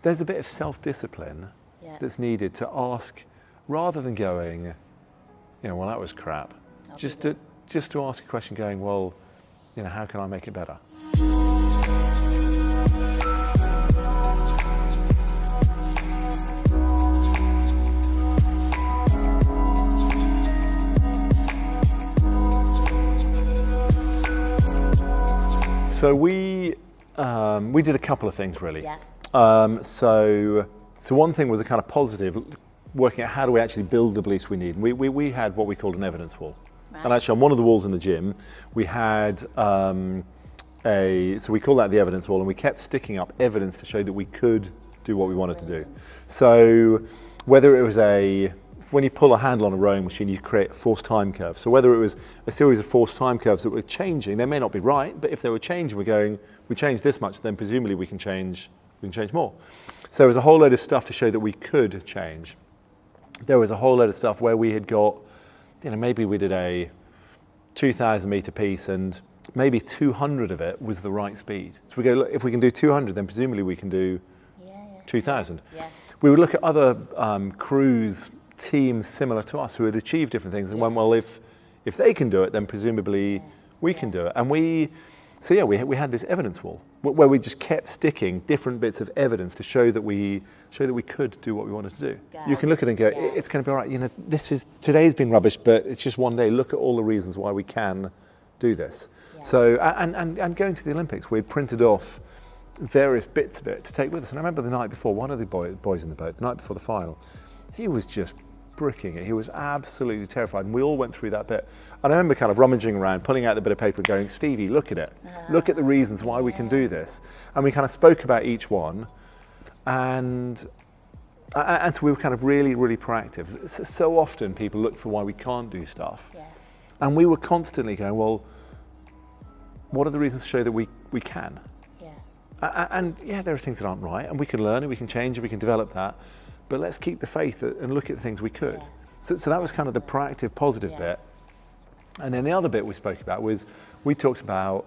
there's a bit of self-discipline that's needed to ask, rather than going, well, that was crap. Just to ask a question going, well, how can I make it better? So we did a couple of things really. Yeah. So one thing was a kind of positive, working out how do we actually build the beliefs we need. We had what we called an evidence wall. Right. And actually on one of the walls in the gym, we had so we call that the evidence wall, and we kept sticking up evidence to show that we could do what we wanted to do. So whether it was when you pull a handle on a rowing machine, you create a forced time curve. So whether it was a series of forced time curves that were changing, they may not be right, but if they were changing, we changed this much, then presumably we can change more. So there was a whole load of stuff to show that we could change. There was a whole load of stuff where we had got, maybe we did a 2,000 meter piece and maybe 200 of it was the right speed. So we go, look, if we can do 200, then presumably we can do 2,000. Yeah. We would look at other crews, teams similar to us who had achieved different things and went, well, if they can do it, then presumably we can do it. And we had this evidence wall where we just kept sticking different bits of evidence to show that we could do what we wanted to do. You can look at it and go, it's going to be all right. Today's been rubbish, but it's just one day. Look at all the reasons why we can do this. Yeah. So and going to the Olympics, we had printed off various bits of it to take with us. And I remember the night before, one of the boys in the boat, the night before the final, he was just bricking it. He was absolutely terrified, and we all went through that bit. And I remember kind of rummaging around, pulling out the bit of paper and going, Stevie, look at it. Look at the reasons why we can do this. And we kind of spoke about each one, and so we were kind of really, really proactive. So often people look for why we can't do stuff. Yeah. And we were constantly going, well, what are the reasons to show that we can? Yeah. And there are things that aren't right, and we can learn and we can change and we can develop that. But let's keep the faith and look at the things we could. Yeah. So that was kind of the proactive, positive bit. And then the other bit we spoke about was we talked about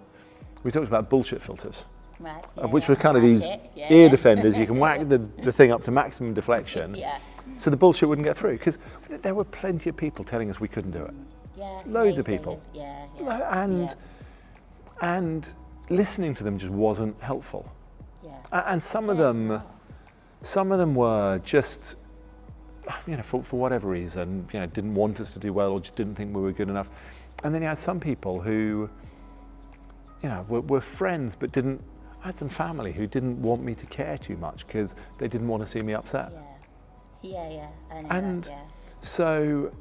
bullshit filters, right. Which were kind of these ear defenders. You can whack the thing up to maximum deflection, so the bullshit wouldn't get through. Because there were plenty of people telling us we couldn't do it. Yeah. Loads of people. Yeah. And listening to them just wasn't helpful. Yeah. And some of them were just, for whatever reason, didn't want us to do well or just didn't think we were good enough. And then you had some people who, were friends but I had some family who didn't want me to care too much because they didn't want to see me upset. Yeah. I know and that, so...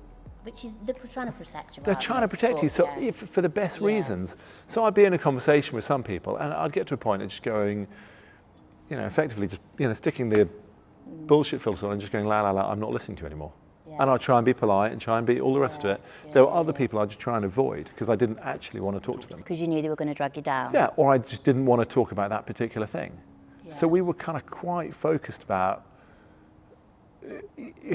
Which is, they're trying to protect you. They're trying to protect you, so for the best reasons. So I'd be in a conversation with some people and I'd get to a point of just going, effectively just, sticking the bullshit filter on and just going, la, I'm not listening to you anymore. Yeah. And I'd try and be polite and try and be all the rest of it. There were other people I'd just try and avoid because I didn't actually want to talk to them. Because you knew they were going to drag you down. Yeah, or I just didn't want to talk about that particular thing. Yeah. So we were kind of quite focused about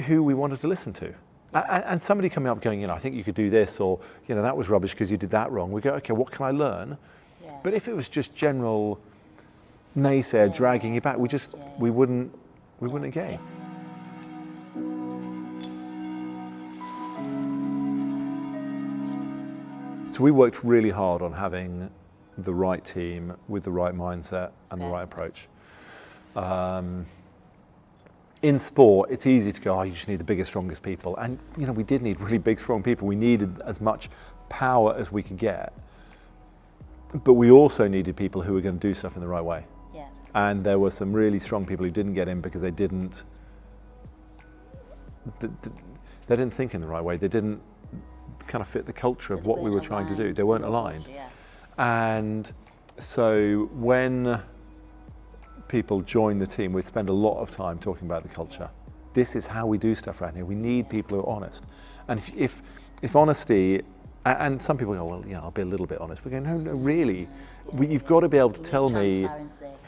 who we wanted to listen to. And somebody coming up going, I think you could do this, or, that was rubbish because you did that wrong. We go, okay, what can I learn? Yeah. But if it was just general naysayer dragging you back, we wouldn't engage. So we worked really hard on having the right team with the right mindset and the right approach. In sport, it's easy to go, you just need the biggest, strongest people. And, we did need really big, strong people. We needed as much power as we could get. But we also needed people who were going to do stuff in the right way. Yeah. And there were some really strong people who didn't get in because they didn't think in the right way. They didn't kind of fit the culture of what we were trying to do. They weren't aligned. Yeah. And so when people join the team, we spend a lot of time talking about the culture. This is how we do stuff around here. We need people who are honest. And if honesty, and some people go, well, I'll be a little bit honest. We go, no, really. You've got to be able to tell me.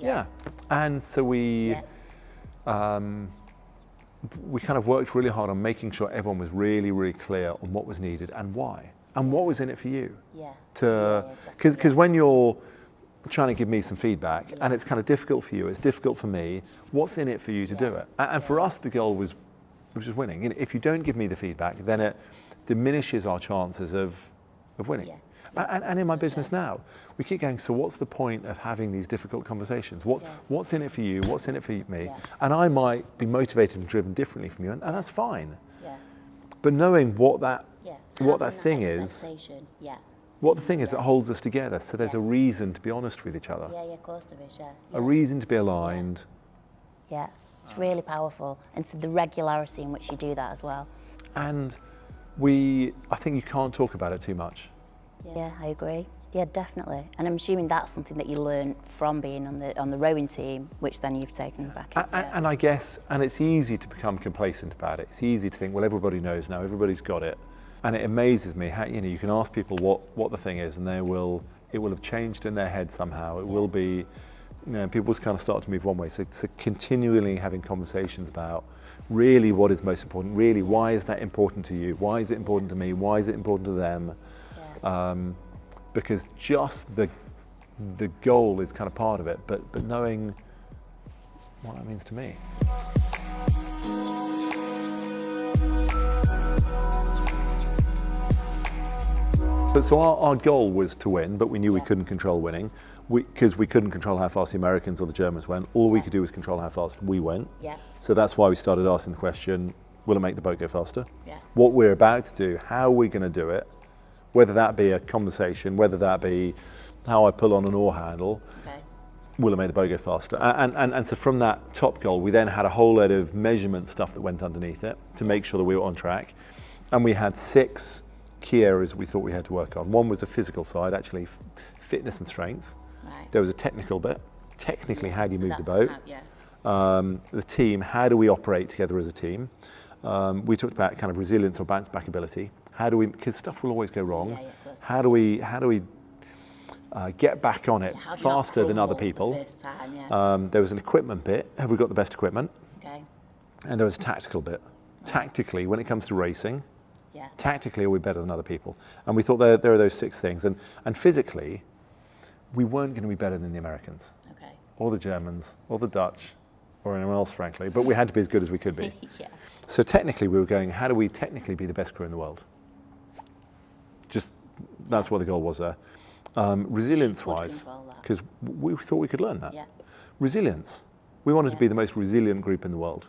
Yeah. And so we kind of worked really hard on making sure everyone was really, really clear on what was needed and why, and what was in it for you. Yeah. Because when you're trying to give me some feedback, and it's kind of difficult for you, it's difficult for me. What's in it for you to do it? And for us, the goal was just winning. You know, if you don't give me the feedback, then it diminishes our chances of winning. And in my business now, we keep going, so what's the point of having these difficult conversations? What's in it for you? What's in it for me? And I might be motivated and driven differently from you, and that's fine. But knowing what that thing is, what the thing is that holds us together, so there's a reason to be honest with each other. Yeah, of course there is, A reason to be aligned. Yeah, it's really powerful. And so the regularity in which you do that as well. And I think you can't talk about it too much. Yeah, I agree. Yeah, definitely. And I'm assuming that's something that you learn from being on the rowing team, which then you've taken back. And I guess, and it's easy to become complacent about it. It's easy to think, well, everybody knows now, everybody's got it. And it amazes me how, you know, you can ask people what the thing is, and it will have changed in their head somehow. It will be, you know, people just kind of start to move one way. So continually having conversations about really what is most important, really why is that important to you? Why is it important to me? Why is it important to them? Because just the goal is kind of part of it, but knowing what that means to me. So our goal was to win, but we knew we couldn't control winning because we couldn't control how fast the Americans or the Germans went. All we could do was control how fast we went. So that's why we started asking the question, will it make the boat go faster? What we're about to do, how are we going to do it? Whether that be a conversation, whether that be how I pull on an oar handle, will it make the boat go faster? And so from that top goal, we then had a whole load of measurement stuff that went underneath it to make sure that we were on track. And we had 6 key areas we thought we had to work on. One was the physical side, actually fitness and strength. There was a technical bit. Technically, how do you move the boat? The team, how do we operate together as a team? We talked about kind of resilience or bounce back ability. How do we, because stuff will always go wrong. How do we get back on it faster than other people? There was an equipment bit. Have we got the best equipment? And there was a tactical bit. Tactically, when it comes to racing, tactically, are we better than other people? And we thought there are those 6 things. And physically, we weren't going to be better than the Americans, or the Germans, or the Dutch, or anyone else, frankly. But we had to be as good as we could be. So technically, we were going, how do we technically be the best crew in the world? Just, that's what the goal was there. Resilience-wise, because we thought we could learn that. Resilience. We wanted to be the most resilient group in the world.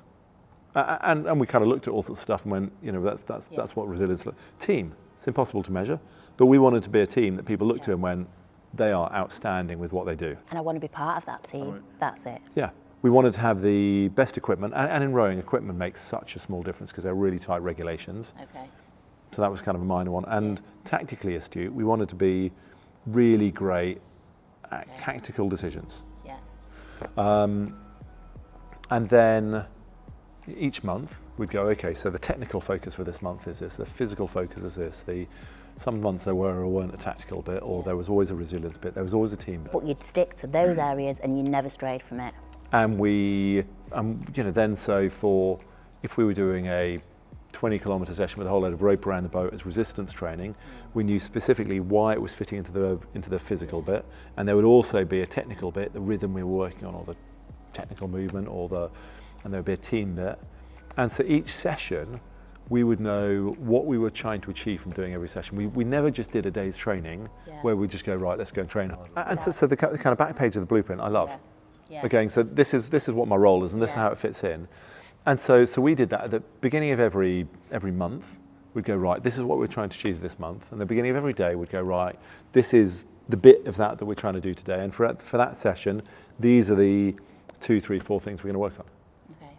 And we kind of looked at all sorts of stuff and went, you know, that's what resilience is. Team, it's impossible to measure, but we wanted to be a team that people looked to and went, they are outstanding with what they do. And I want to be part of that team, that's it. Yeah, we wanted to have the best equipment, and in rowing, equipment makes such a small difference because they're really tight regulations. So that was kind of a minor one. And tactically astute, we wanted to be really great at tactical decisions. And then each month we'd go, okay, so the technical focus for this month is this, the physical focus is this, some months there were or weren't a tactical bit, or there was always a resilience bit, there was always a team bit. But you'd stick to those areas and you never strayed from it. And we, you know, then so if we were doing a 20-kilometre session with a whole load of rope around the boat as resistance training, we knew specifically why it was fitting into the physical bit, and there would also be a technical bit, the rhythm we were working on, or the technical movement, and there would be a team bit. And so each session, we would know what we were trying to achieve from doing every session. We never just did a day's training where we just go, right, let's go and train hard. And so the kind of back page of the blueprint I love. Okay, so this is what my role is, and this is how it fits in. And so we did that at the beginning of every month. We'd go, right, this is what we're trying to achieve this month. And the beginning of every day, we'd go, right, this is the bit of that we're trying to do today. And for that session, these are the 2, 3, 4 things we're going to work on.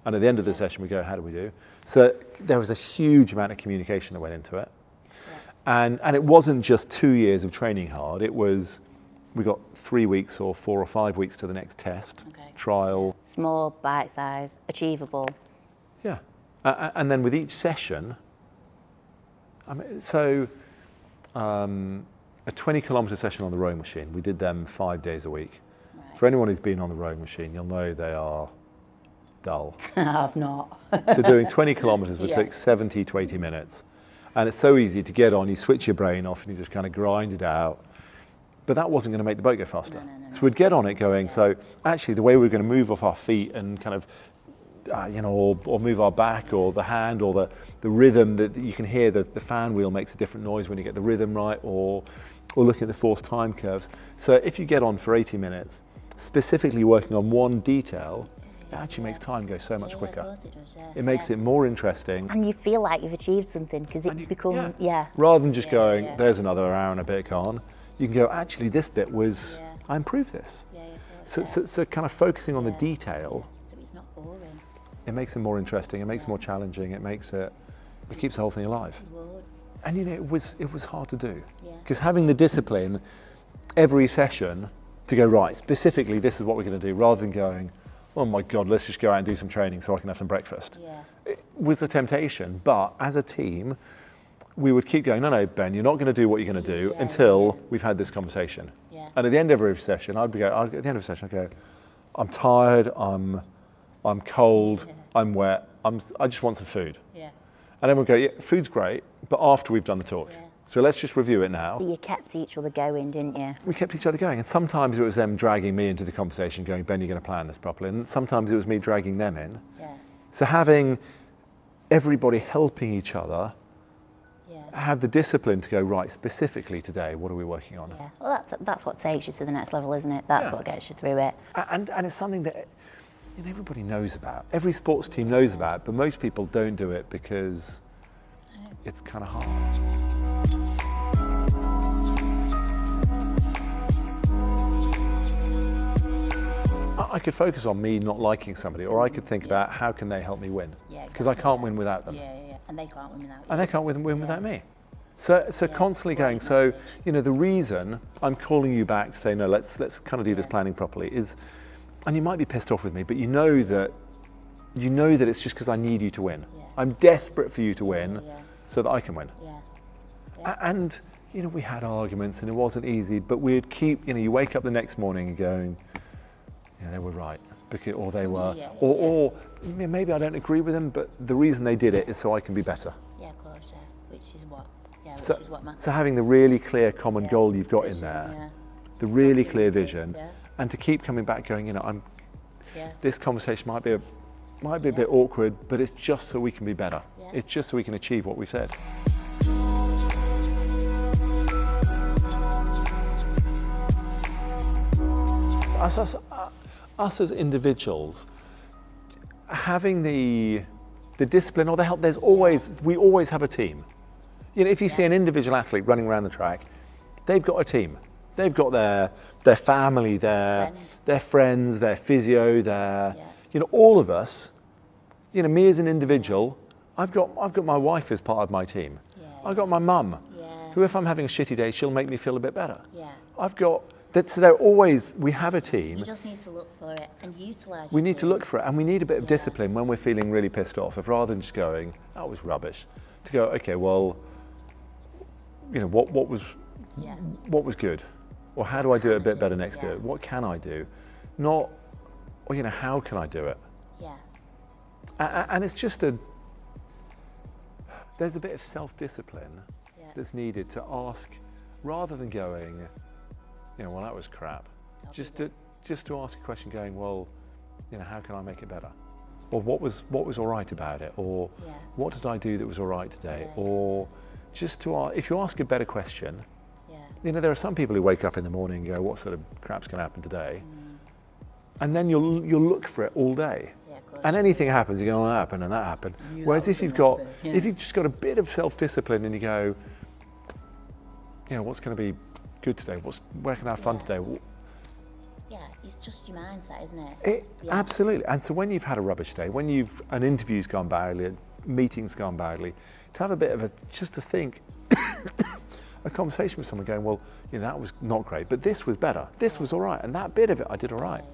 And at the end of the session, we go, how do we do? So there was a huge amount of communication that went into it. And it wasn't just 2 years of training hard. It was, we got 3 weeks or 4 or 5 weeks to the next test, trial. Small, bite size, achievable. Yeah. And then with each session, a 20-kilometre session on the rowing machine, we did them 5 days a week. For anyone who's been on the rowing machine, you'll know they are dull. I've not. So doing 20 kilometres would take 70 to 80 minutes. And it's so easy to get on, you switch your brain off and you just kind of grind it out. but that wasn't going to make the boat go faster. No. So we'd get on it going, so actually the way we were going to move off our feet and kind of, or move our back or the hand or the rhythm that you can hear, the fan wheel makes a different noise when you get the rhythm right, or looking at the forced time curves. So if you get on for 80 minutes, specifically working on one detail, it actually makes time go so much quicker. Of course it does, It makes it more interesting. And you feel like you've achieved something because it becomes, Rather than just going, there's another hour and a bit gone, you can go, actually this bit was, I improved this. So kind of focusing on the detail, so it's not boring. it makes it more interesting, it makes it more challenging, it keeps the whole thing alive. And it was hard to do. Because having the discipline every session to go, right, specifically this is what we're going to do, rather than going, oh my God, let's just go out and do some training so I can have some breakfast. It was a temptation, but as a team, we would keep going, no, Ben, you're not going to do what you're going to do until we've had this conversation. And at the end of every session, I'd go, I'm tired, I'm cold, I'm wet, I just want some food. And then we'll go, food's great, but after we've done the talk. So let's just review it now. So you kept each other going, didn't you? We kept each other going. And sometimes it was them dragging me into the conversation going, Ben, you're going to plan this properly. And sometimes it was me dragging them in. So having everybody helping each other, have the discipline to go, right, specifically today, what are we working on? Well, that's what takes you to the next level, isn't it? That's what gets you through it. And it's something that everybody knows about. Every sports team knows about, but most people don't do it because it's kind of hard. I could focus on me not liking somebody, or I could think about how can they help me win, because I can't win without them. And they can't win without you. And they can't win without me. So constantly going, so, the reason I'm calling you back to say, no, let's kind of do this planning properly is, and you might be pissed off with me, but you know that it's just because I need you to win. I'm desperate for you to win so that I can win. And, we had arguments and it wasn't easy, but we'd keep, you wake up the next morning and going, they were right, or they were, or maybe I don't agree with them, but the reason they did it is so I can be better. Of course, which is what matters. So having the really clear common goal you've got in there, the really clear vision, and to keep coming back going, this conversation might be a bit awkward, but it's just so we can be better. It's just so we can achieve what we've said. Us as individuals, having the discipline or the help, we always have a team. If you see an individual athlete running around the track, they've got a team. They've got their family, their friends, their physio, all of us, me as an individual, I've got my wife as part of my team. I've got my mum, who if I'm having a shitty day, she'll make me feel a bit better. I've got so we have a team. You just need to look for it and utilise. We need to look for it, and we need a bit of discipline when we're feeling really pissed off. If rather than just going, that was rubbish, to go, okay, well, what was good, or how do I do it a bit better next year? What can I do? Not, or how can I do it? And it's just there's a bit of self-discipline that's needed to ask, rather than going, well, that was crap. Just to ask a question going, well, how can I make it better? Or what was all right about it? Or what did I do that was all right today? Or just if you ask a better question, there are some people who wake up in the morning and go, what sort of crap's going to happen today? And then you'll look for it all day. And anything happens, you go, oh, that happened and that happened. Whereas if you've just got a bit of self-discipline and you go, what's going to be good today? Where can I have fun today? It's just your mindset, isn't it? Absolutely. And so when you've had a rubbish day, when an interview's gone badly, a meeting's gone badly, to have a bit of just to think, a conversation with someone going, well, that was not great, but this was better. This was all right, and that bit of it I did all right.